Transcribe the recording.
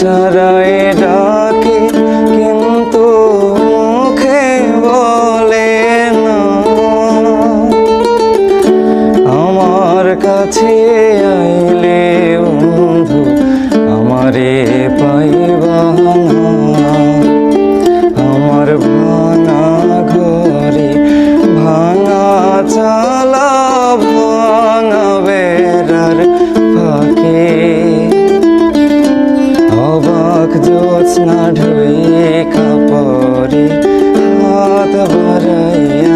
ইশারায় ডাকে কিন্তু মুখে বলে না। আমার কাছে আইলে বন্ধু আমারে পাইবা না। আমার ভাঙা ঘরে ভাঙা চালা ভাঙা বেড়ার ফাঁকে অবাক জ্যোৎস্না ঢুয়ে কাপড়ে হাত বাড়াইয়া